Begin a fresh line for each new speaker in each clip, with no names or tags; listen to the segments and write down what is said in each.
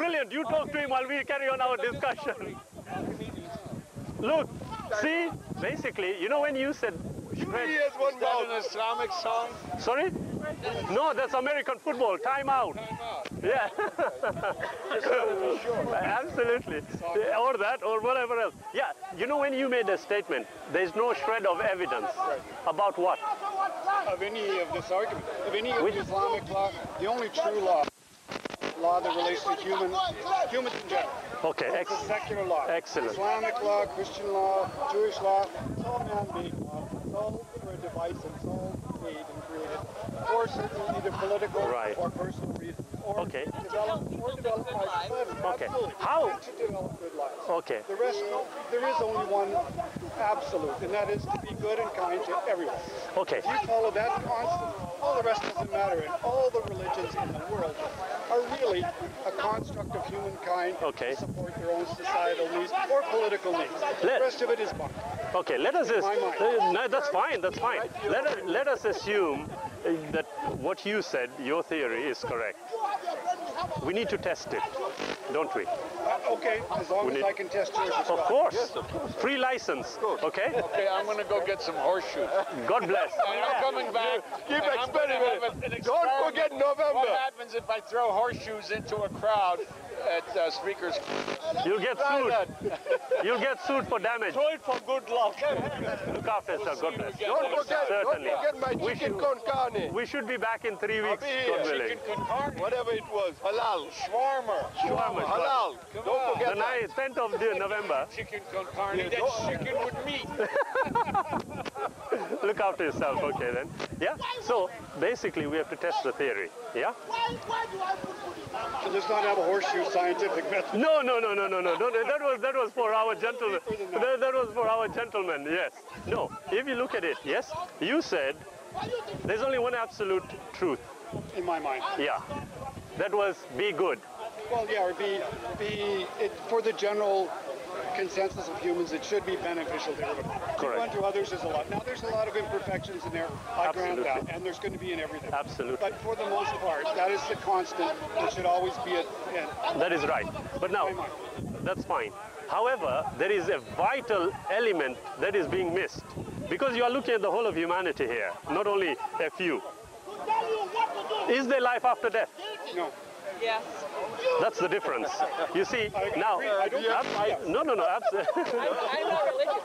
brilliant. You talk to him while we carry on our discussion. Look, see, basically, you know when you said...
Is that an Islamic song?
Sorry? No, that's American football. Time out. Yeah. Absolutely. Or that, or whatever else. Yeah, you know when you made a statement, there's no shred of evidence. About what?
Of any of this argument. Of any of the Islamic law, the only true law that relates to humans in general.
Okay,
it's a secular law.
Excellent.
Islamic law, Christian law, Jewish law, it's all man-made law. It's all for a device and it's all made and created for certainly either political or personal reasons. Or developed by society.
Okay.
Absolutely.
How?
To develop good lives.
Okay.
The rest, there is only one absolute, and that is to be good and kind to everyone.
Okay.
If you follow that constant, all the rest doesn't matter, and all the religions in the world are really a construct of humankind to support their own societal needs or political needs. The rest of it is bunk.
Okay, let us... No, that's fine, that's fine. Let us assume that what you said, your theory, is correct. We need to test it, don't we?
Okay, as long as I can test yours as well.
Of course. Yes, of course. Free license, okay?
Okay, I'm going to go get some horseshoes.
God bless.
And I'm coming back.
Keep experimenting. Don't forget November.
What happens if I throw horseshoes into a crowd at speakers?
You'll get sued. You'll get sued for damage.
Throw it for good luck.
Look after yourself, God bless.
Don't forget my chicken con carne.
We should be back in 3 weeks, God willing.
Chicken con carne.
Whatever it was. Halal.
Shawarma.
Halal. Don't forget
the 10th of November.
Chicken con carne. That's chicken with meat.
Look after yourself, okay then. Yeah, so basically we have to test the theory, yeah?
So let's not have a horseshoe scientific method.
No. That was for our gentlemen. That was for our gentlemen, yes. No, if you look at it, yes, you said there's only one absolute truth.
In my mind.
Yeah, that was be good.
Well, yeah, or for the general consensus of humans, it should be beneficial to everybody.
Correct.
Unto others is a lot. Now, there's a lot of imperfections in there. I grant that, and there's going to be in everything.
Absolutely.
But for the most part, that is the constant. It should always be at the end.
That is right. But now, that's fine. However, there is a vital element that is being missed. Because you are looking at the whole of humanity here, not only a few. Is there life after death?
No.
Yes.
That's the difference. You see, now...
No,
I'm not religious.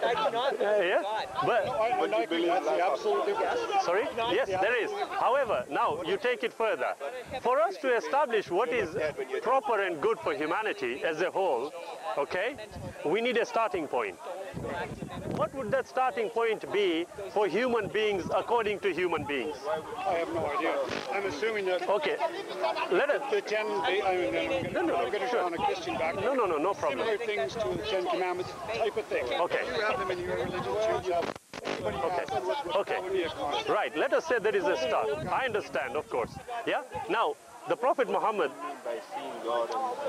I do not believe in God.
But
I agree. That's the absolute difference.
Sorry? Yes, there is. However, now you take it further. For us to establish what is proper and good for humanity as a whole, okay, we need a starting point. What would that starting point be for human beings according to human beings?
I have no idea. I'm assuming that...
Okay. Let us...
The 10... I'm going to show on a Christian background.
No problem.
Similar things to the 10 Commandments type of thing.
Okay.
You have them in your religion too.
Okay. Right. Let us say there is a start. I understand, of course. Yeah? Now, the Prophet Muhammad,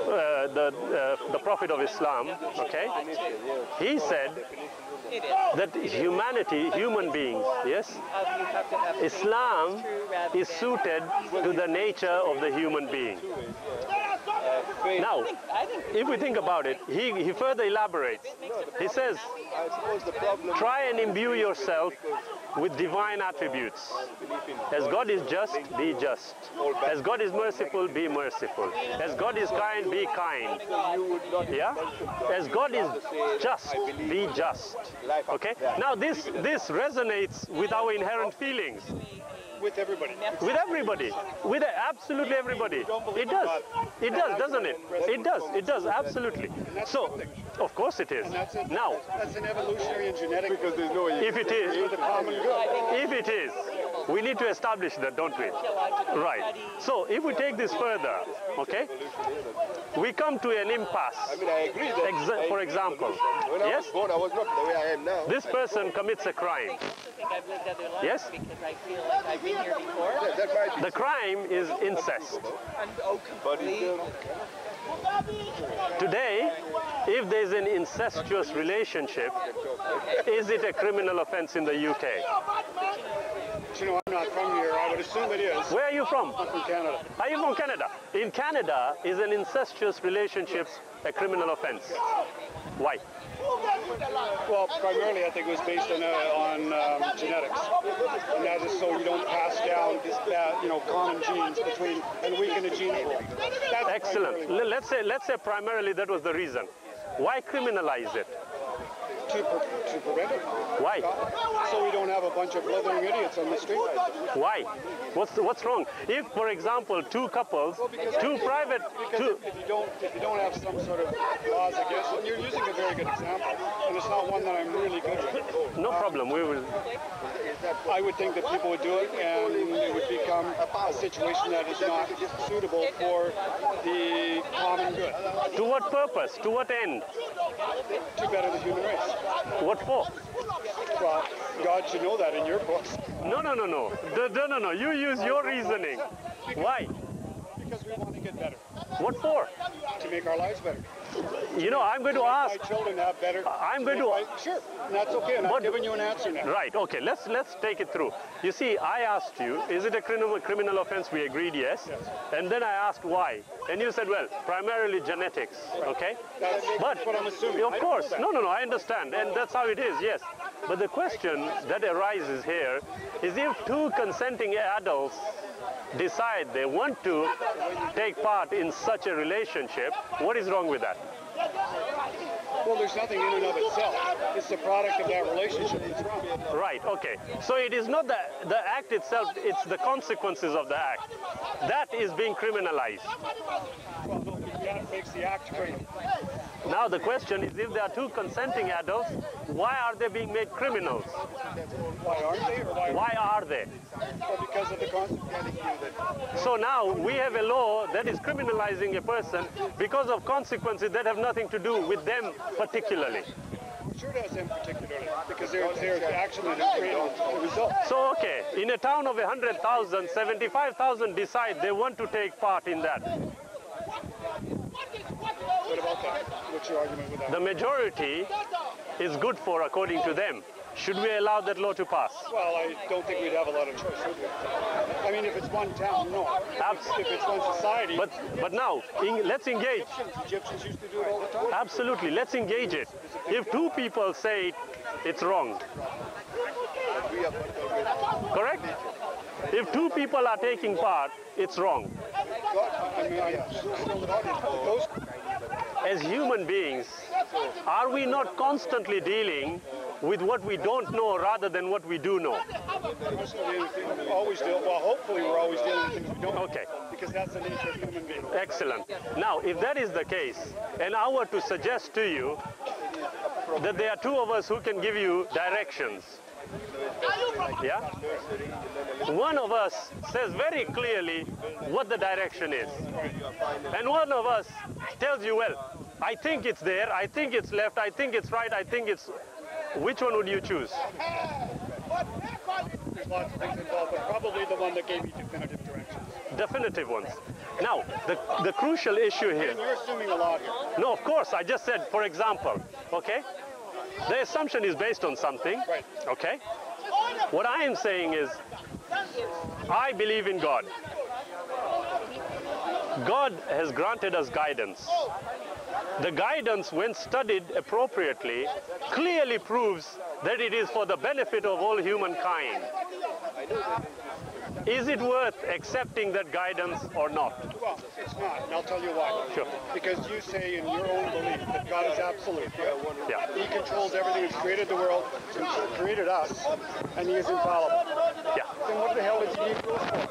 the Prophet of Islam, okay, he said that humanity, human beings, yes, Islam is suited to the nature of the human being. Now, if we think about it, he further elaborates. He says, try and imbue yourself with divine attributes. As God is just, be just. As God is merciful, be merciful. As God is kind, be kind. Yeah? As God is just, be just. Okay? Now this resonates with our inherent feelings.
With everybody.
With everybody. With absolutely everybody. It does. It does, doesn't it? It does. It does, absolutely. So, of course it is. Now,
that's an evolutionary and genetic... Because there's no...
If it is, if it is, we need to establish that, don't we? Right. So, if we take this further, okay, we come to an impasse.
I mean, I agree that...
For example,
when I was born, I was not the way I am now.
This person commits a crime.
I've lived other lives
yes?
Because I feel like I've been here before.
Yeah,
the crime is incest. Today, if there's an incestuous relationship, is it a criminal offense in the UK?
You know, I'm not from here. I would assume it is.
Where are you from?
I'm from Canada.
Are you from Canada? In Canada, is an incestuous relationship a criminal offense? Why?
Well, primarily I think it was based on genetics, and that is so you don't pass down common genes between and weaken the gene pool. That's
excellent. Let's say primarily that was the reason. Why criminalize it?
To prevent it.
Why?
So we don't have a bunch of blithering idiots on the street.
Why? What's wrong? If, for example, two couples, if you don't have some sort of laws against it, you're using a very good example, and it's not one that I'm really good with. No problem. We will.
I would think that people would do it, and it would become a situation that is not suitable for the common good.
To what purpose? To what end?
To better the human race.
What for?
Well, God should know that in your books.
No. No. You use your reasoning. Why?
Because we want to get better.
What for?
To make our lives better.
You know, I'm going to ask.
My children have better.
I'm going to.
Sure, and that's okay. And I'm giving you an answer now.
Right. Okay. Let's take it through. You see, I asked you, is it a criminal offense? We agreed, yes. And then I asked why, and you said, well, primarily genetics. Right. Okay.
That's what I'm assuming.
Of course. No. I understand, and that's how it is. Yes. But the question that arises here is, if two consenting adults decide they want to take part in such a relationship, what is wrong with that?
Well, there's nothing in and of itself. It's the product of that relationship that's wrong.
Right, okay. So it is not the act itself, it's the consequences of the act. That is being criminalized.
Well, that makes the act criminal.
Now the question is, if there are two consenting adults, why are they being made criminals?
Why aren't they? Or
why are they?
Well, because of the consequences.
So now we have a law that is criminalizing a person because of consequences that have nothing to do with them particularly.
Sure does them particularly, because their action that is creating the result.
So, okay, in a town of 100,000, 75,000 decide they want to take part in that.
What about that? What's your argument with that?
The majority is good for, according to them. Should we allow that law to pass?
Well, I don't think we'd have a lot of choice, would we? I mean, if it's one town, no. If it's one society...
But now, let's engage.
Egyptians used to do it all the time.
Absolutely, let's engage it. If two people say it's wrong. Correct? If two people are taking part, it's wrong. As human beings, are we not constantly dealing with what we don't know rather than what we do know?
Always deal. Well, hopefully we're always dealing with things we don't know.
Okay.
Because that's the nature of human beings.
Excellent. Now, if that is the case, and I were to suggest to you that there are two of us who can give you directions. Yeah? One of us says very clearly what the direction is. And one of us tells you, well, I think it's there, I think it's left, I think it's right, I think it's... Which one would you choose?
There's lots of things involved, but probably the one that gave me definitive directions.
Definitive ones. Now, the crucial issue here...
And you're assuming a lot here.
No, of course, I just said, for example, okay? The assumption is based on something,
right.
Okay? What I am saying is, I believe in God. God has granted us guidance. The guidance, when studied appropriately, clearly proves that it is for the benefit of all humankind. Is it worth accepting that guidance or not?
Well, it's not, and I'll tell you why.
Sure.
Because you say in your own belief that God is absolute.
Yeah.
He controls everything. He's created the world, He's created us, and He is infallible.
Yeah.
Then what the hell does He need rules for?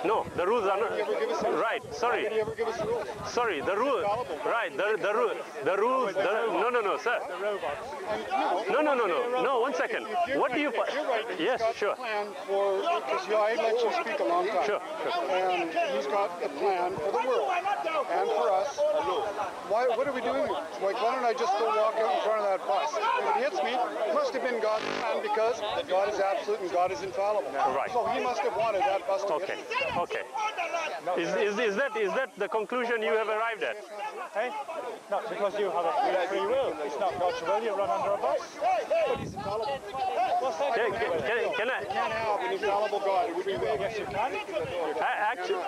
No, the rules are not...
Did He ever give us rules?
Right, sorry.
Did He ever give us rules?
Sorry, the rules... Right, the rules... No, sir. No, 1 second. What do you...
You're right.
Yes, sure.
Plan for... Because I let you speak a long time.
Sure.
And He's got a plan for the world and for us. What are we doing? Like, why don't I just go walk out in front of that bus? If it hits me, it must have been God's plan because God is absolute and God is infallible.
Right.
So he must have wanted that bus to
Okay,
hit me.
okay. Is that the conclusion you have arrived at?
Hey? Not because you have a free will. It's not God's will. You run under a bus.
But he's infallible.
What's that?
Can I?
You can't have an infallible God with free will.
Yes, you can.
Actually,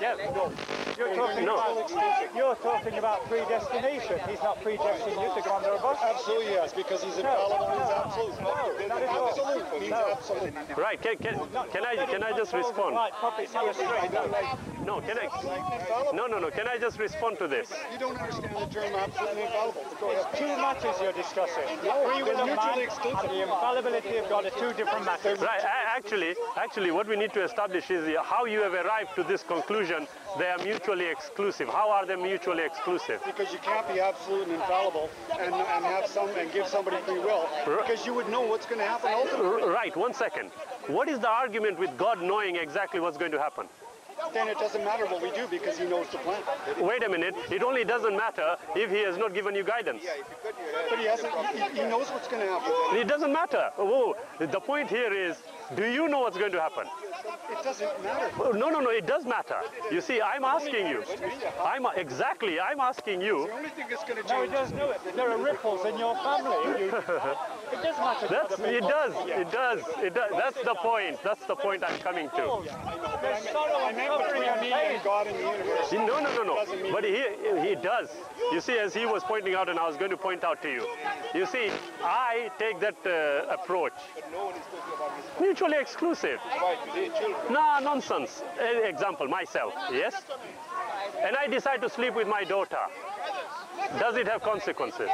Yes. You're talking about predestination. He's not predestining you to go under a bus.
Absolutely yes, because he's infallible and he's absolute.
Not at all.
Absolute means absolute.
right. Can I just respond?
Right, puppets on the string.
No, can I? No. Can I just respond to this?
You don't understand the term absolute and infallible. Go ahead.
Two matters you're discussing. The free will of man and the infallibility of God are two different matters.
Right. Actually, what we need to establish is how you have arrived to this conclusion. They are mutually exclusive. How are they mutually exclusive?
Because you can't be absolute and infallible and give somebody free will, because you would know what's going to happen ultimately.
Right. 1 second. What is the argument with God knowing exactly what's going to happen?
Then it doesn't matter what we do because he knows the plan.
Wait a minute. It only doesn't matter if he has not given you guidance.
But he hasn't. He knows what's going to happen.
It doesn't matter. Oh, the point here is, do you know what's going to happen?
It doesn't matter.
No, it does matter. You see, I'm asking you. I'm asking you.
The only thing that's going to
No,
change.
it does know it. There are ripples in your family. It does matter.
It does. That's the point. That's the point I'm coming to.
There's sorrow and suffering and
Me
pain.
and God in the universe.
No. But he does. You see, as he was pointing out, and I was going to point out to you. You see, I take that approach. Mutually exclusive. No, nonsense. Example, myself, yes? And I decide to sleep with my daughter. Does it have consequences?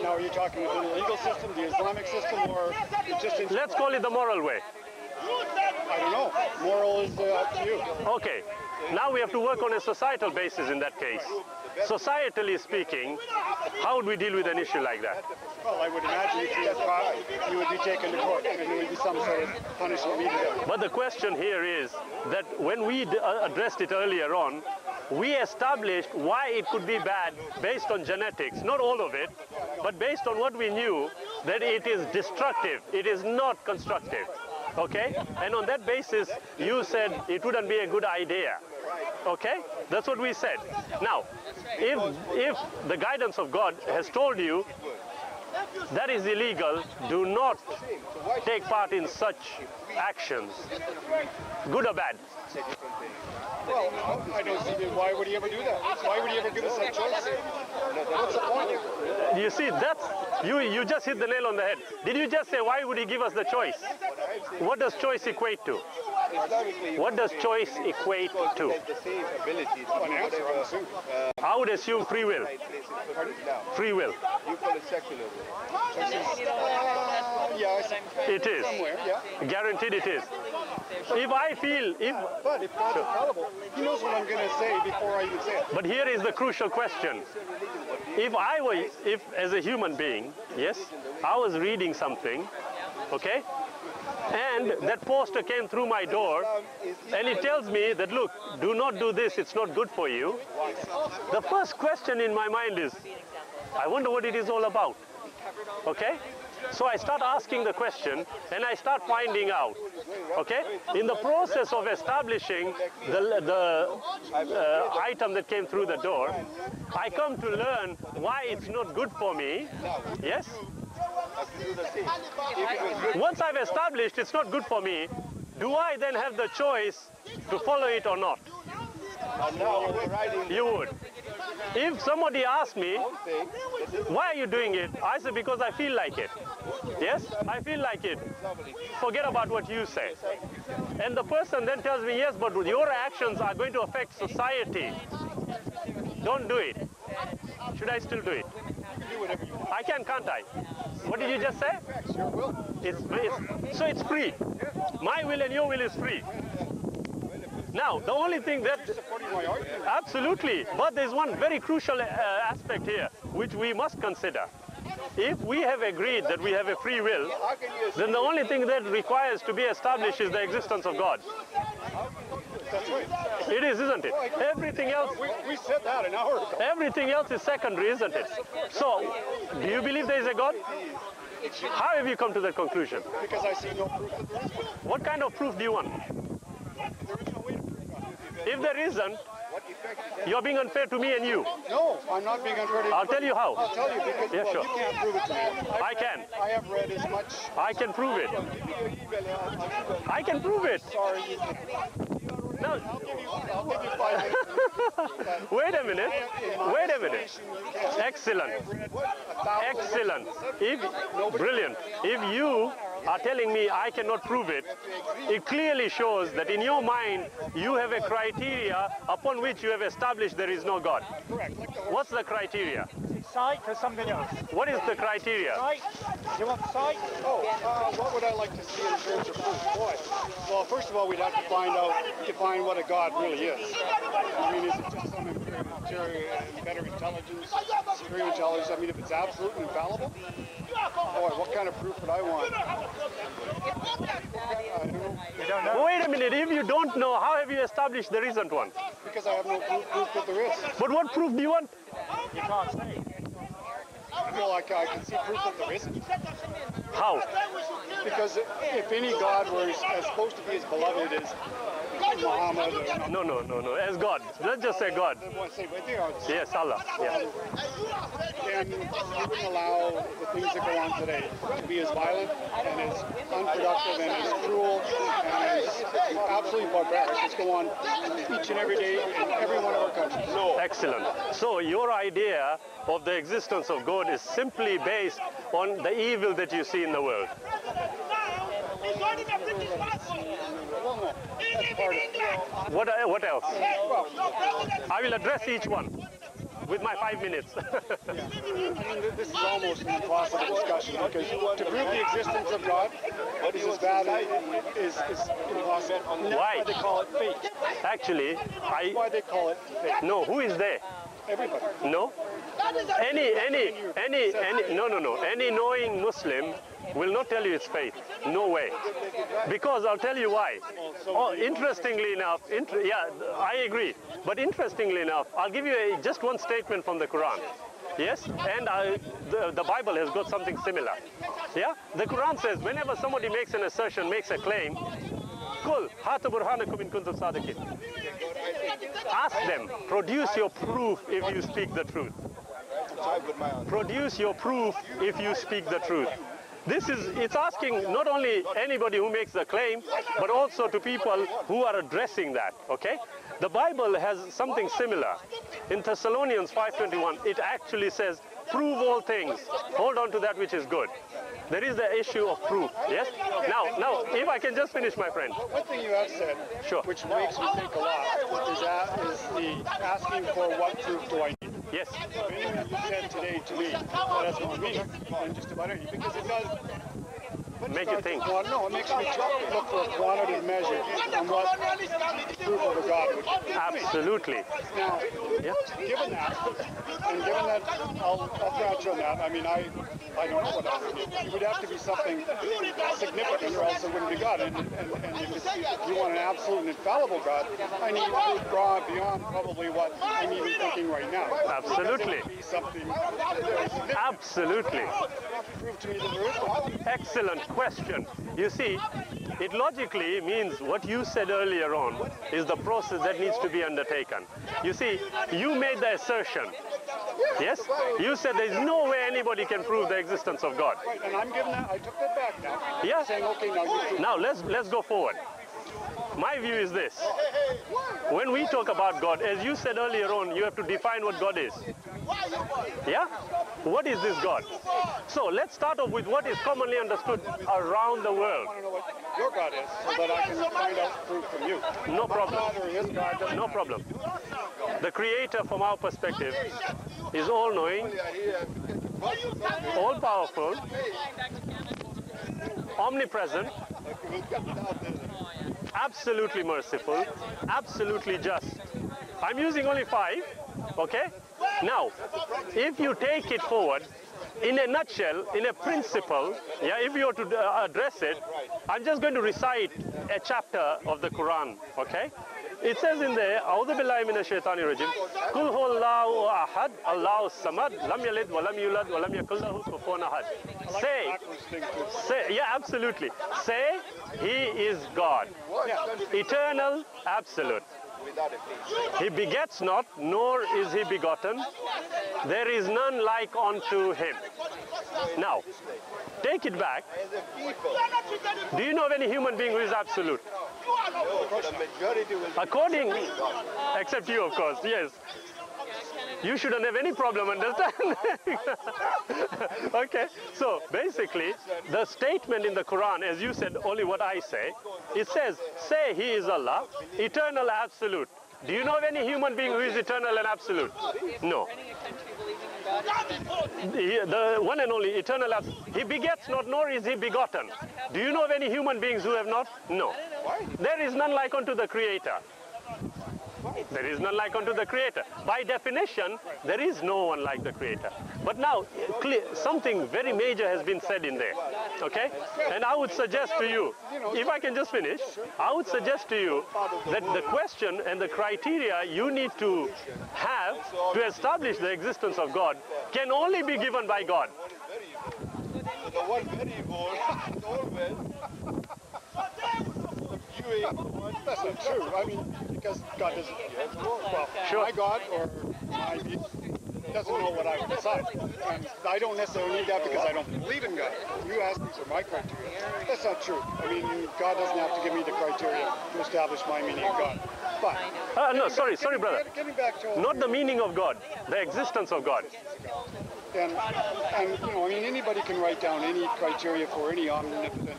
Now, are you talking about the legal system, the Islamic system, or just in...
Let's call it the moral way.
I don't know. Moral is up to you.
Okay, now we have to work on a societal basis in that case. Societally speaking, how would we deal with an issue like that?
Well, I would imagine if you had caught, you would be taken to court, and there would be some sort of punishment meted out.
But the question here is that when we addressed it earlier on, we established why it could be bad based on genetics, not all of it, but based on what we knew, that it is destructive, it is not constructive. Okay? And on that basis, you said it wouldn't be a good idea. Okay? That's what we said. Now, if the guidance of God has told you that is illegal, do not take part in such actions, good or bad.
Well, I don't see why would he ever do that? Why would he ever give us that choice? What's the point?
You see, you just hit the nail on the head. Did you just say, why would he give us the choice? What does choice equate to? What does choice equate to? I would assume free will. Free will.
You call it secular.
Yeah,
It is.
somewhere, yeah.
Guaranteed it is. If I feel,
But if God's infallible, he knows what I'm going to say before I even say it.
but here is the crucial question. If as a human being, yes, I was reading something, okay, and that poster came through my door, and it tells me that, look, do not do this, it's not good for you. The first question in my mind is, I wonder what it is all about, okay? So I start asking the question, and I start finding out, okay? In the process of establishing the item that came through the door, I come to learn why it's not good for me, yes? Once I've established it's not good for me, do I then have the choice to follow it or not? You would. If somebody asked me, why are you doing it? I say, because I feel like it. Yes, I feel like it. Forget about what you say. And the person then tells me, yes, but your actions are going to affect society. Don't do it. Should I still do it? I can, can't I? What did you just say? So it's free. My will and your will is free. Now, the only thing that... Absolutely. But there's one very crucial aspect here, which we must consider. If we have agreed that we have a free will, then the only thing that requires to be established is the existence of God.
That's right.
It is, isn't it? Everything else,
We said that an hour ago.
everything else is secondary, isn't it? So, do you believe there is a God? How have you come to that conclusion?
Because I see no proof that there is one.
What kind of proof do you want?
There is no way to prove God.
If there isn't, you're being unfair to me and you.
No, I'm not being unfair to you.
I'll tell you how.
I'll tell you because
Yeah,
well,
sure.
you can't prove it to me.
I can.
I have read as much.
I can prove it. I can prove it.
Sorry, you can't.
No,
I'll give you 5 minutes.
wait a minute. Wait a minute. Excellent. Excellent. Brilliant. If you are telling me I cannot prove it, it clearly shows that in your mind you have a criteria upon which you have established there is no God.
Correct. Like the horse.
What's the criteria?
Sight or something else?
What is the criteria?
Sight? You want sight?
What would I like to see in terms of proof? Boy. Well, first of all, we'd have to define what a God really is. I mean, is it just some better intelligence, superior intelligence? I mean, if it's absolute and infallible, boy, what kind of proof would I want? I don't know.
You don't know?
Wait a minute. If you don't know, how have you established there isn't one?
Because I have no proof that there is.
But what proof do you want?
You can't say.
Well, I can see proof that there isn't.
How?
Because if any God were as supposed to be as beloved as Muhammad, or
No. As God. Let's just say God. Yes, Allah. Yeah.
then you wouldn't allow the things that go on today to be as violent and as unproductive and as cruel and as absolutely barbaric as go on each and every day in every one of our countries.
Excellent. So your idea of the existence of God is simply based on the evil that you see in the world.
Well, no, that's part of it.
What else? I will address each one with my 5 minutes.
I mean, this is almost an impossible discussion because to prove the existence of God is as bad as impossible. And that's
Why?
why they call it faith.
Actually,
That's why they call it faith.
no. Who is there?
Everybody.
No. Any knowing Muslim will not tell you it's faith. No way. Because I'll tell you why. Oh, interestingly enough, yeah, I agree. But interestingly enough, I'll give you just one statement from the Quran. Yes, and the Bible has got something similar. Yeah, the Quran says whenever somebody makes an assertion, makes a claim, Kul hatu burhanakum in kuntum sadiqin. Ask them, produce your proof if you speak the truth. Produce your proof if you speak the truth. It's asking not only anybody who makes the claim, but also to people who are addressing that, okay? The Bible has something similar. In Thessalonians 5:21, it actually says, prove all things, hold on to that which is good. There is the issue of proof, yes? Now, if I can just finish, my friend.
One thing you have said,
Sure.
which makes me think a lot, is the asking for what proof do I need?
Yes,
Anything you said today to me, that has more meaning than just about anything, because it does
make you think.
No, it makes me look for a quantitative measure on what proof of a God would be.
Absolutely.
Now,
Yeah.
given that, I'll grant you on that. I mean, I don't know what else would be. It would have to be something significant, or else it wouldn't be God. And if you want an absolute and infallible God, I need to draw beyond probably what I'm even thinking right now.
Absolutely.
Because it would be something
Absolutely.
prove to me that there is one.
Excellent question. You see, it logically means what you said earlier on is the process that needs to be undertaken. You see, you made the assertion. Yes? You said there's no way anybody can prove the existence of God.
Right, and I'm giving that, I took that back now.
Yeah.
Saying, okay, now you prove.
Now let's go forward. My view is this. When we talk about God, as you said earlier on, you have to define what God is. Yeah? What is this God? So let's start off with what is commonly understood around the world.
I want to know what your God is, so that I can find out proof from you.
No problem.
My God or his God doesn't
No problem. The Creator, from our perspective, is all-knowing, all-powerful, omnipresent, absolutely merciful, absolutely just. I'm using only 5, okay? Now, if you take it forward, in a nutshell, in a principle, yeah, if you were to address it, I'm just going to recite a chapter of the Quran, okay? It says in there, "A'udhu billahi minash shaitani rajim. Kul huwallahu ahad, Allahu samad, lam yalid wa lam yulad wa lam yakul lahu kufuwan ahad." Say, yeah, absolutely. Say, He is God, eternal, absolute. He begets not, nor is He begotten. There is none like unto Him. Now, take it back. Do you know of any human being who is absolute? According, except you, of course, yes. You shouldn't have any problem understanding. Okay, so basically, the statement in the Quran, as you said, only what I say, it says, say He is Allah, eternal, absolute. Do you know of any human being who is eternal and absolute? No. The one and only eternal absolute. He begets not, nor is He begotten. Do you know of any human beings who have not? No. There is none like unto the Creator. There is none like unto the Creator. By definition, there is no one like the Creator. But now, something very major has been said in there, okay? And I would suggest to you, if I can just finish, I would suggest to you that the question and the criteria you need to have to establish the existence of God can only be given by God.
The one variable is always
That's not true. I mean, because God doesn't, well, my God or my beast doesn't know what I would decide. And I don't necessarily need that because I don't believe in God. You asked me for my criteria. That's not true. I mean, God doesn't have to give me the criteria to establish my meaning of God. But
no, sorry, brother.
Getting back to
not the meaning of God, the existence of God.
And you know, I mean, anybody can write down any criteria for any omnipotent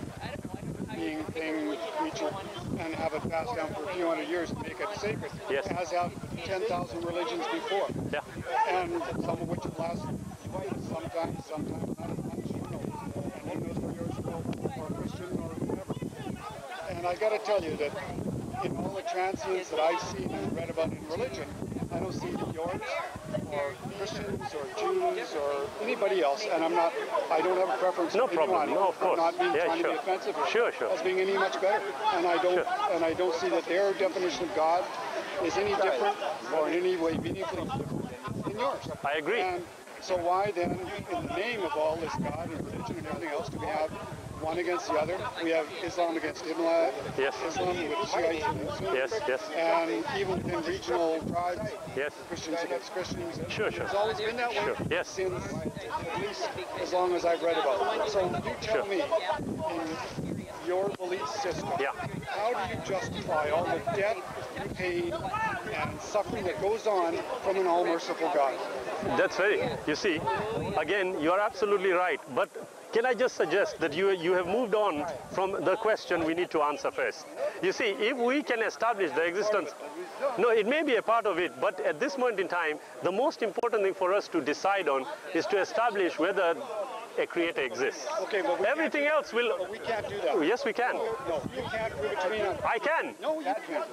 being, thing, creature, and have it passed down for a few hundred years and make it sacred.
Yes.
As have 10,000 religions before.
Yeah.
And some of which have lasted sometimes not as much. Who knows? And who knows where yours will, or Christian, or whatever. And I got to tell you that in all the transients that I've seen and read about in religion, I don't see that yours, or Christians, or Jews, or anybody else, and I don't have a preference.
No problem. No, of course.
Not being trying
sure.
to be offensive.
Sure.
As being any much better, and I don't see that their definition of God is any different or in any way meaningfully different than yours.
I agree.
And so why then, in the name of all this God and religion and everything else, do we have one against the other? We have Islam against Islam,
yes.
Islam with Shiites and Sunnis,
yes.
and even within regional tribes,
yes.
Christians against Christians.
Sure.
It's always been that way
Yes.
since at least as long as I've read about it. So you tell me, in your belief system, how do you justify all the death, pain, and suffering that goes on from an all-merciful God?
That's very, you see, again, you are absolutely right, but can I just suggest that you have moved on from the question we need to answer first. You see, if we can establish the existence, no, it may be a part of it, but at this moment in time, the most important thing for us to decide on is to establish whether a creator exists.
Okay, but
everything else will...
But we can't do that.
Yes, we can.
No, you can't prove it to me.
I can.
No, you can't.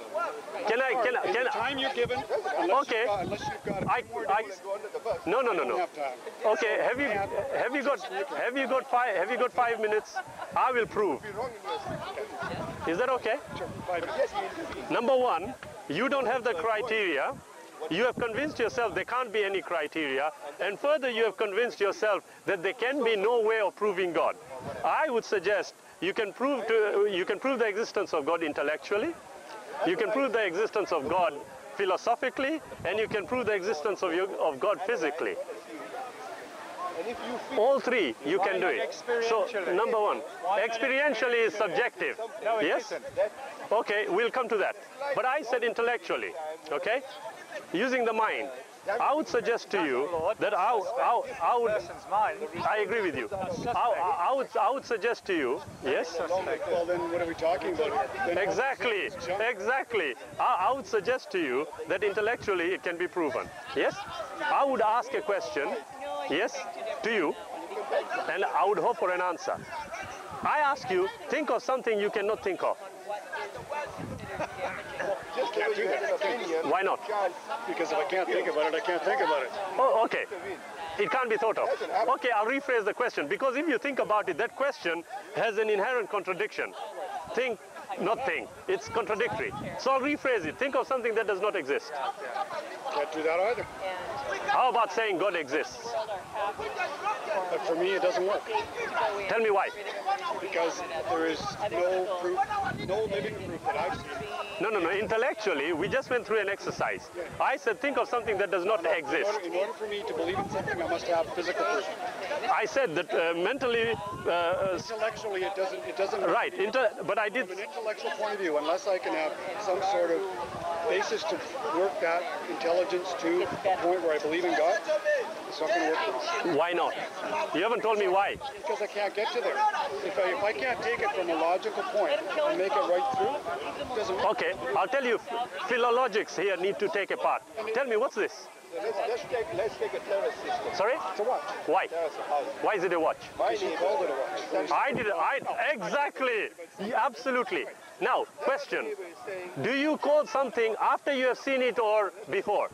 Can I?
In the time you're given, unless
okay.
Unless you've got a few more days,
No.
don't have time.
Okay, have you got 5 minutes? I will prove. Is that okay?
Sure, 5 minutes.
Number one, you don't have the criteria. You have convinced yourself there can't be any criteria, and further you have convinced yourself that there can be no way of proving God. I would suggest you can prove the existence of God intellectually, you can prove the existence of God philosophically, and you can prove the existence of God physically. All three, you can do it. So, number one, experientially is subjective. Yes? Okay, we'll come to that. But I said intellectually, okay? Using the mind. I would suggest to you that I agree with you. I would suggest to you, yes?
Well, then what are we talking about here?
Exactly. I would suggest to you that intellectually it can be proven. Yes? I would ask a question, yes, to you, and I would hope for an answer. I ask you, think of something you cannot think of.
Just can't do that.
Why not?
Because if I can't think about it, I can't think about it.
Oh, okay. It can't be thought of. Okay, I'll rephrase the question. Because if you think about it, that question has an inherent contradiction. Think not think. It's contradictory. So I'll rephrase it. Think of something that does not exist.
Can't do that either.
How about saying God exists?
But for me, it doesn't work.
Tell me why.
Because there is no proof, no living proof that I've seen.
No. Intellectually, we just went through an exercise. I said, think of something that does not exist.
In order for me to believe in something, I must have physical proof.
I said that mentally...
Intellectually, it doesn't...
Right, but I did...
From an intellectual point of view, unless I can have some sort of basis to work that intelligence to the point where I believe in God, it's not going to work for me.
Why not? You haven't told me why.
Because I can't get to there. If I can't take it from a logical point and make it right through, it doesn't work.
Okay, I'll tell you, philologics here need to take a part. Tell me, what's this?
Let's take a terrace system.
Sorry?
It's a watch.
Why?
Terrace of house.
Why is it a watch?
Because you called it a watch.
Exactly. Absolutely. Now, question. Do you call something after you have seen it or before?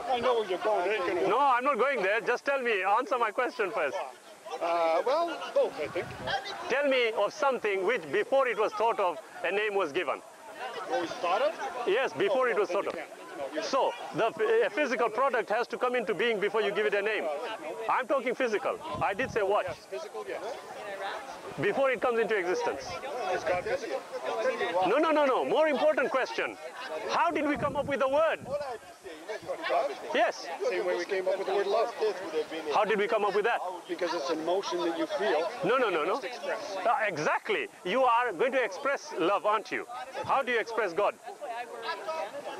I know where you're going.
No, I'm not going there. Just tell me. Answer my question first.
Well, both, I think.
Tell me of something which before it was thought of, a name was given.
What we thought of?
Yes, before it was thought of. So, a physical product has to come into being before you give it a name. I'm talking physical. I did say watch.
Yes, physical, yes.
Before it comes into existence.
Is God physical?
No. More important question. How did we come up with the word? Yes.
Same way we came up with the word love.
How did we come up with that?
Because it's an emotion that you feel.
No.
Express.
Exactly. You are going to express love, aren't you? How do you express God?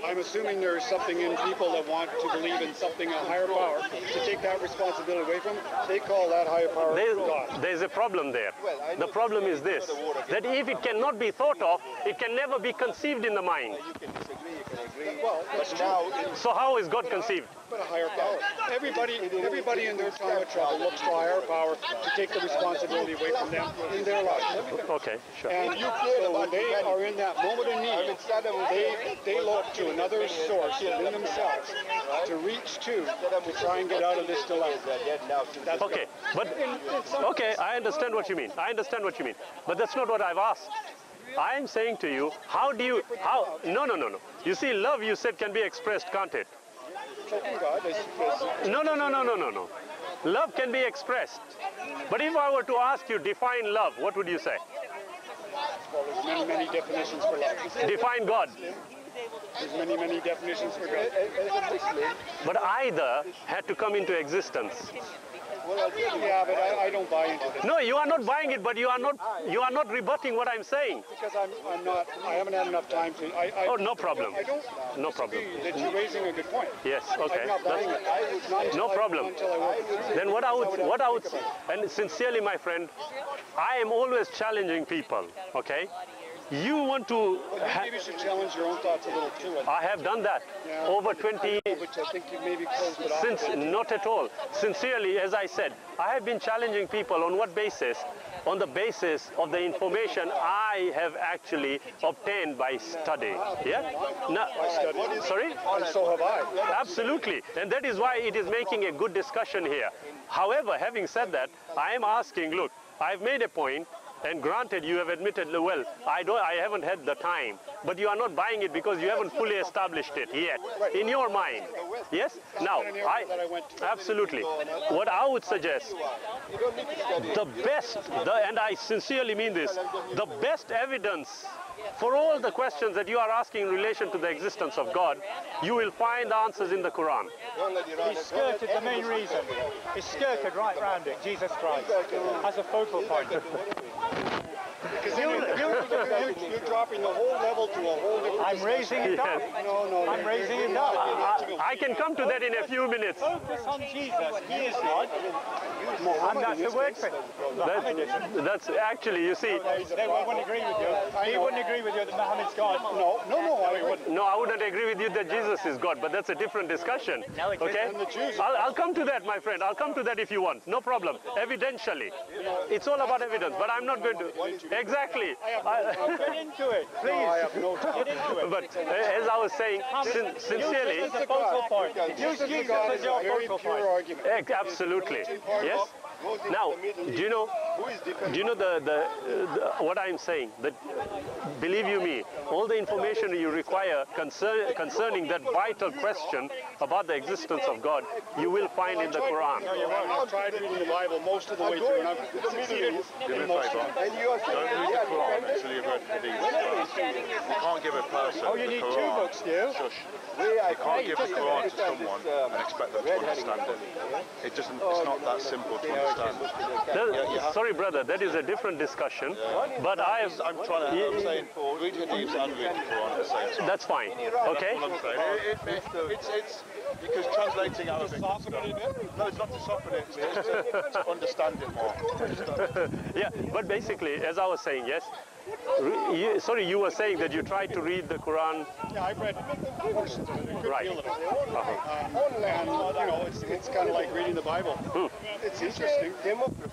I'm assuming there's something in people that want to believe in something, a higher power, to take that responsibility away from them. They call that higher power God.
There's a problem there. The problem is this, that if it cannot be thought of, it can never be conceived in the mind.
You can disagree, you can agree.
Well,
but now,
So how is God conceived?
but a higher power. Everybody in their time of trouble looks to a higher power to take the responsibility away from them in their lives.
Okay, sure.
And so when they are in that moment of need, they look to another source within themselves to reach to try and get out of this dilemma. That's
Okay, but okay, I understand what you mean. But that's not what I've asked. I am saying to you, no. You see, love, you said, can be expressed, can't it?
God is
No. Love can be expressed. But if I were to ask you, define love, what would you say?
well, there's many definitions for love.
Define God.
There's many definitions for God.
But either had to come into existence.
Yeah, but I don't buy into this.
No, you are not buying it, but you are not rebutting what I'm saying.
Because I haven't had enough time to.
Oh, no problem.
I don't.
No problem.
That you're raising a good point.
Yes, okay.
I'm not buying it. Not until
No problem.
Until I work.
Then what I would, and sincerely, my friend, I am always challenging people, okay? You want to...
Maybe you should challenge your own thoughts a little too.
I have done that over 20...
Which I think you maybe closed it off.
Since, not at all. Sincerely, as I said, I have been challenging people on what basis? On the basis of the information I have actually obtained by studying. Yeah? Now, sorry?
And so have I.
Absolutely. And that is why it is making a good discussion here. However, having said that, I am asking, look, I've made a point, and granted, you have admitted, well, I haven't had the time, but you are not buying it because you haven't fully established it yet, in your mind. Yes? Now, absolutely. What I would suggest, the best, and I sincerely mean this, the best evidence for all the questions that you are asking in relation to the existence of God, you will find answers in the Quran.
He skirted the main reason. He skirted right round it, Jesus Christ, as a focal point.
Because you're dropping the whole level to a whole different...
I'm raising it up.
No.
I'm raising it up.
I can come to that in a few minutes.
Focus on Jesus. He is God. And that's the word for it.
That's actually, you see...
They wouldn't agree with you. He wouldn't agree with you that Muhammad's God.
No, I wouldn't.
No, I wouldn't agree with you that Jesus is God, but that's a different discussion. Okay? I'll come to that, my friend. I'll come to that if you want. No problem. Evidentially. It's all about evidence, but I'm not going to... Exactly.
Get into it, please.
No, I have no time.
Get into it.
But as I was saying, sincerely...
Use Jesus as the focal point. Use Jesus as your focal point.
Absolutely. Yes? Now, do you know what I'm saying? That, believe you me, all the information you require concerning that vital question about the existence of God, you will find in the Quran.
No, you won't. I've tried reading the Bible most of the way through, and I've succeeded in most of it.
Don't read the Quran until you've read Hadith. You can't give a person
Oh, you need two books, do you?
Shush. You can't give the Quran to someone and expect them to understand it. It's not that simple to understand.
Sorry, brother, that is a different discussion. But I'm
saying read Hadith and read the Quran at the same time.
That's fine. Okay.
That's what I'm saying. It's because translating Arabic. No, it's not to soften it. It's just to understand it more.
Yeah, but basically, as I was saying, yes. You were saying that you tried to read the Quran.
Yeah, I've read portions of it, a good
Right.
deal of it. And, it's kind of like reading the Bible. It's interesting.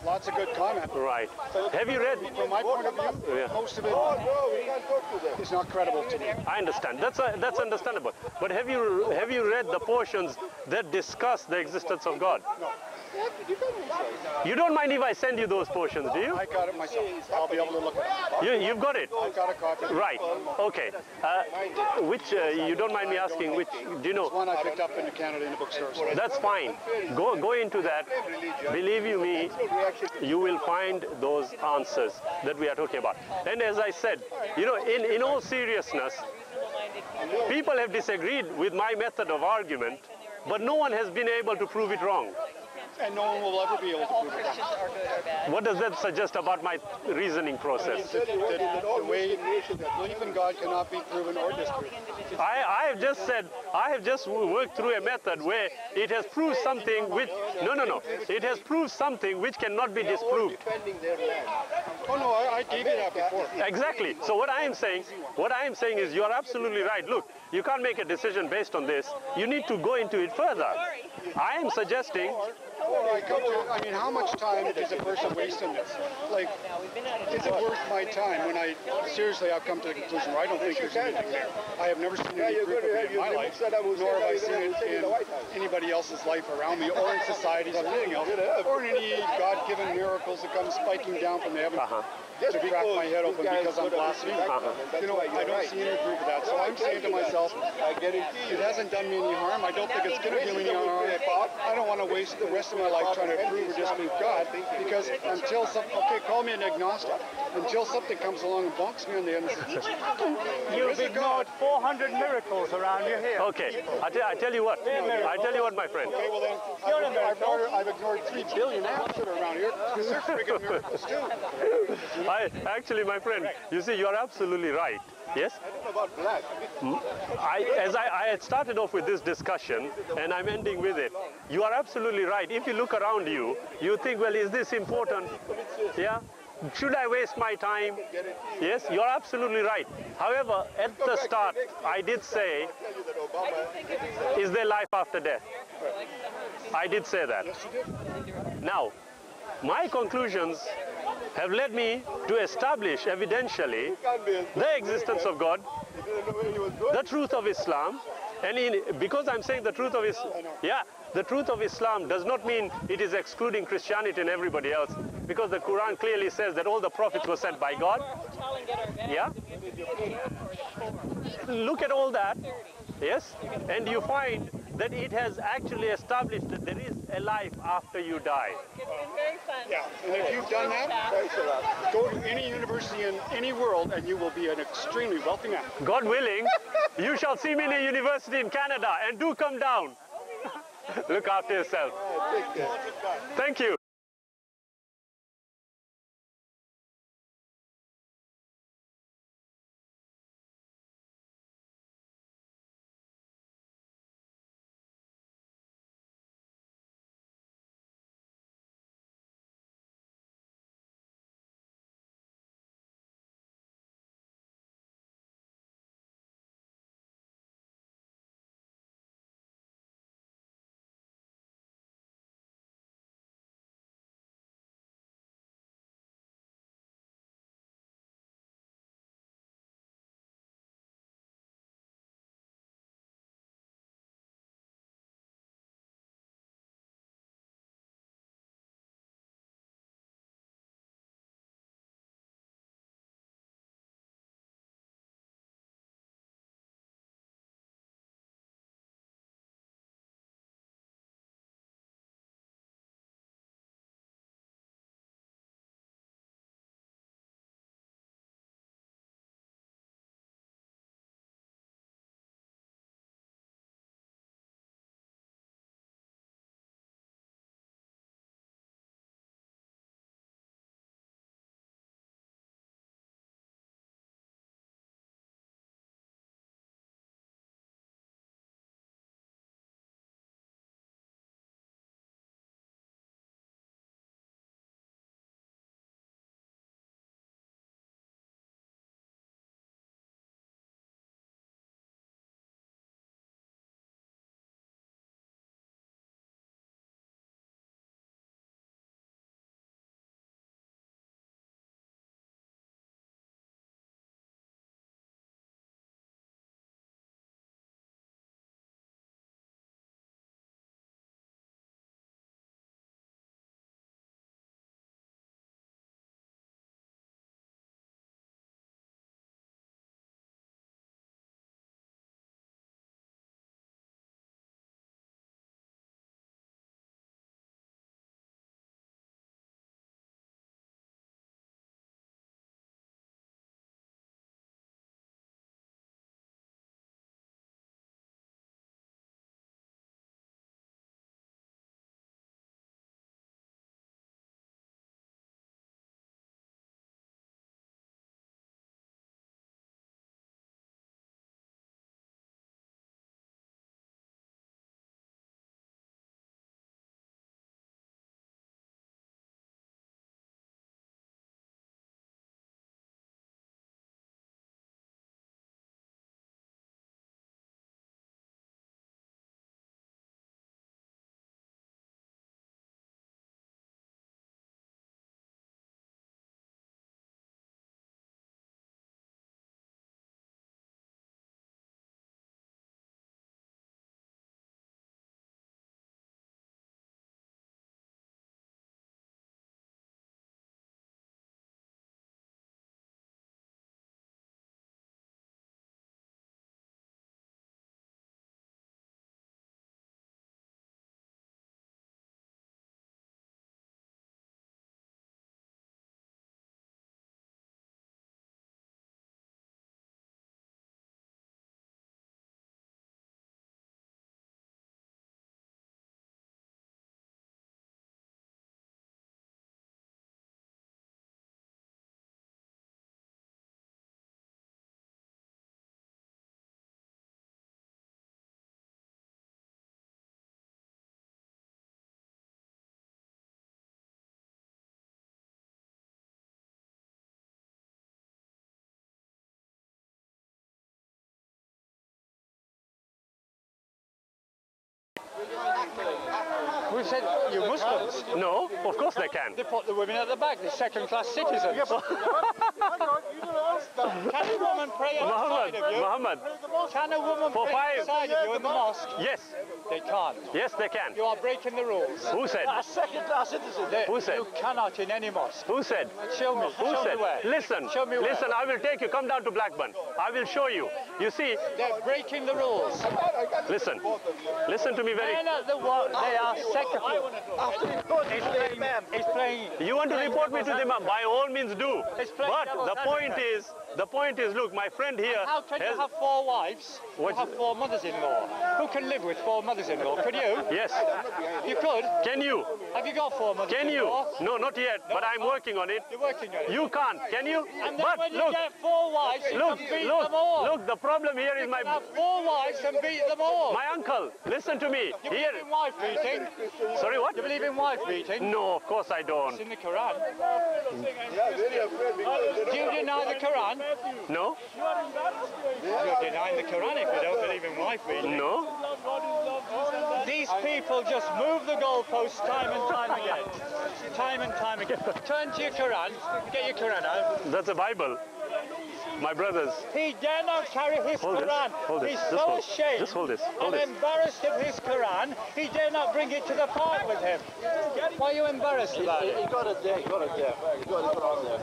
Lots of good comment.
Right. Have you read?
From my point of view, most of it is not credible to me.
I understand. That's understandable. But have you read the portions that discuss the existence of God?
No.
You don't mind if I send you those portions, do you?
I got it myself. I'll be able to look at it.
You've got it?
I've got a copy.
Right. Okay. Which, you don't mind me asking, which, do you know?
One I picked up in Canada in the bookstores.
That's fine. Go into that. Believe you me, you will find those answers that we are talking about. And as I said, in all seriousness, people have disagreed with my method of argument, but no one has been able to prove it wrong.
And no one will ever be able to prove it wrong.
What does that suggest about my reasoning process?
That the way belief in God cannot be proven or disproven.
I have just said, I have just worked through a method where it has proved something which, no. It has proved something which cannot be disproved.
Oh no, I gave you that before.
Exactly. So what I am saying is you are absolutely right. Look, you can't make a decision based on this. You need to go into it further. I am suggesting.
I mean, how much time is a person wasting this? Like, is it worth my time when I've come to the conclusion where I don't think there's anything there. I have never seen any proof of it in my life, nor have I seen it in anybody else's life around me, or in societies or anything else, or in any God-given miracles that come spiking down from heaven. To crack my head open because I'm blaspheming. I don't see any proof of that. So I'm saying to myself, it hasn't done me any harm. I don't think it's going to do me any harm. I don't want to waste the rest of my life trying to prove or disprove God, because until call me an agnostic. Until something comes along and bonks me on the head and says,
You've ignored 400 miracles around you here.
Okay, I tell you what. I tell you what, my friend.
Okay, well then, I've ignored 3 billion apps that are around here, because they're friggin' miracles too.
Actually, my friend, you see, you're absolutely right. Yes? I had started off with this discussion, and I'm ending with it. You are absolutely right. If you look around you, you think, well, is this important? Yeah? Should I waste my time? Yes, you're absolutely right. However, at the start, I did say, is there life after death? I did say that. Now, my conclusions have led me to establish evidentially the existence of God, the truth of Islam, and because I'm saying the truth of the truth of Islam does not mean it is excluding Christianity and everybody else, because the Quran clearly says that all the prophets were sent by God. Yeah? Look at all that, yes, and you find that it has actually established that there is a life after you die.
Yeah, and if you've done that, go to any university in any world and you will be an extremely wealthy man.
God willing, you shall see me in a university in Canada, and do come down. Look after yourself. Thank you.
Who said you Muslims?
No, of course they can.
They put the women at the back, they're second-class citizens.
Yeah, but hang on, you don't ask that.
Can a woman pray outside of you?
Muhammad.
Can a woman
For
pray
5.
outside of you in the mosque?
Yes,
They can't.
yes they can.
You are breaking the rules.
Who said?
A second-class citizen.
Who said?
You cannot in any mosque.
Who said?
Show me.
Who
Show
said?
me where.
Listen,
Show me where.
listen, I will take you, come down to Blackburn. I will show you. You see,
They're breaking the rules.
listen to me very...
Men at the wall, they are second.
After he goes, he's playing man.
He's playing.
You want to report me to them? By all means do.
It's playing
But
devil's
the point is, look, my friend here
How can you
has...
have 4 wives? You
What-
have 4 mothers-in-law. Who can live with 4 mothers-in-law? Could you?
Yes.
You could.
Can you?
Have you got 4 mothers-in-law?
Can you? No, not yet, but I'm working on it.
You're working on it.
You can't, can you?
And then
But
when you
look,
get 4 wives, you
look,
can beat them all.
look, the problem here is
You
my...
can have 4 wives and beat them all.
My uncle, listen to me.
You
Here...
believe in wife beating?
Sorry, what?
You believe in wife beating?
No, of course I
It's
don't.
in the Quran.
Yeah, very afraid because
Do you deny the Quran?
No?
You're denying the Quran if you don't believe in wife beating.
No?
These people just move the goalposts time and time again. Time and time again. Turn to your Quran. Get your Quran out.
That's a Bible. My brothers.
He dare not carry his
Hold this,
Quran.
hold this,
He's
just
so
hold-
ashamed
just hold this, hold
and
this.
embarrassed of his Quran, he dare not bring it to the park with him. Why are you embarrassed about
He
it?
got it there, he got it there. He got it on there.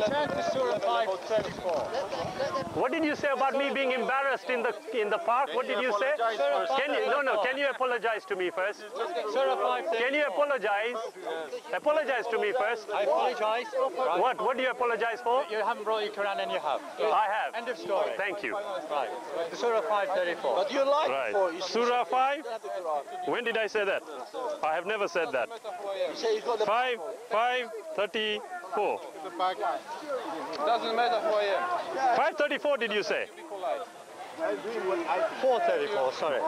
Turn to Surah 5:34.
What did you say about me being embarrassed in the park? What did you say? Can you, can you apologize to me first?
Surah 5:34.
Can you apologize? Apologize to me first.
I apologize. Right.
What do you apologize for?
You haven't brought your Quran and you have.
I have.
End of story.
Thank you.
Right. Surah 5:34.
But you like
Right.
for you
Surah 5?
have the Quran.
When did I say that? I have never said that.
You say you got the
5:34.
Doesn't matter for him.
5:34 did you say?
4:34, sorry.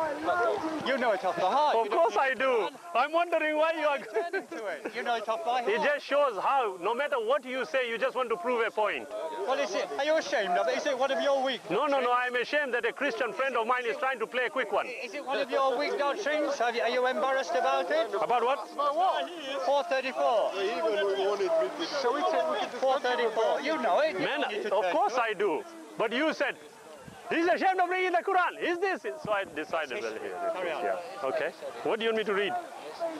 You know it off the heart.
Of course I do. I'm wondering why you are...
Turn to it. You know it off by
It
heart.
just shows how, no matter what you say, you just want to prove a point.
What is it? Are you ashamed of it? Is it one of your weak
No, I'm ashamed that a Christian friend of mine is trying to play a quick one.
Is it one of your weak doctrines? Are you embarrassed about it?
About what?
4:34.
So we can
4:34. You know it. You
Man,
don't need to
of
turn
course
to it.
I do. But you said, he's ashamed of reading the Quran. Is this? So I decided, well, here.
Carry on.
Yeah. Okay. What do you want me to read?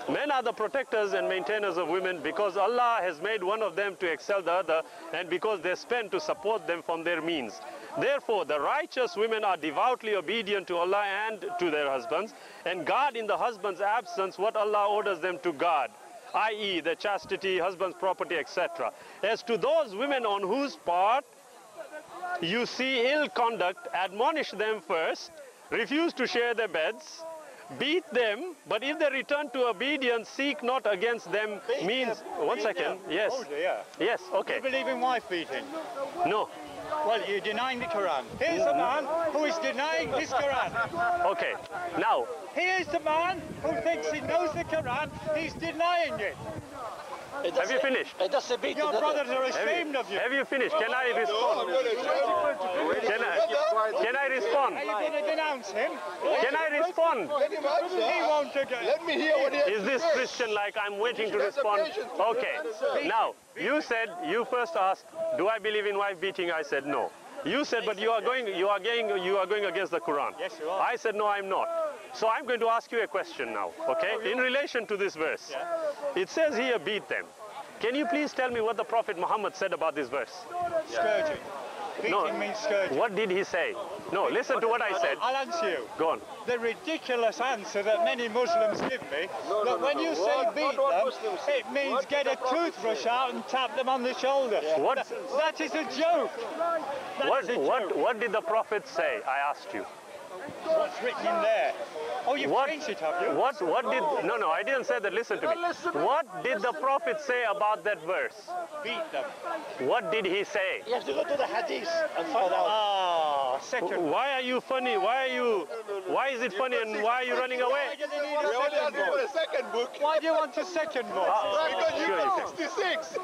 Men are the protectors and maintainers of women because Allah has made one of them to excel the other and because they spend to support them from their means. Therefore, the righteous women are devoutly obedient to Allah and to their husbands and guard in the husband's absence what Allah orders them to guard, i.e. the chastity, husband's property, etc. As to those women on whose part you see ill conduct, admonish them first, refuse to share their beds, beat them, but if they return to obedience, seek not against them means... One second. Yes.
Oh dear.
Yes, okay.
You believe in wife beating?
No.
Well, you're denying the Quran. Here's a man who is denying his Quran.
Okay. Now,
Here's the man who thinks he knows the Quran. He's denying it.
have you finished?
It doesn't beat
Your
the
brothers are ashamed of you.
Have you finished? Can I respond? Can I respond?
Are you going to denounce him?
Can I respond?
He won't again.
Let me hear what he has
Is this Christian like I'm waiting to respond? Okay. Now, you said, you first asked, do I believe in wife beating? I said no. You said, but you are going against the Quran.
Yes, you are.
I said, no, I'm not. So I'm going to ask you a question now, okay? In relation to this verse. It says here, beat them. Can you please tell me what the Prophet Muhammad said about this verse?
Scourging. Beating means scourging.
What did he say? No, listen to what I said.
I'll answer you.
Go on.
The ridiculous answer that many Muslims give me, that when you say beat them, it means get a toothbrush out and tap them on the shoulder.
What?
That is a joke. That is a joke.
What did the Prophet say? I asked you.
What's written in there? Oh, you've changed it, have you?
What did, no, I didn't say that, listen to me. What did the Prophet say about that verse?
Beat them.
What did he say?
You have to go to the hadith and find out.
Ah, second.
Why are you funny? Why is it funny and why are you running away?
Why do they need
We
a
only
second
asked for
book?
a second book.
Why do you want a second book?
Because you
Sure you
got
can.
66.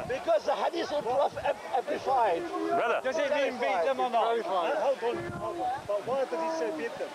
Because the hadith is amplified.
Brother.
Does it mean beat them or not?
Hold on. But why did he say beat them?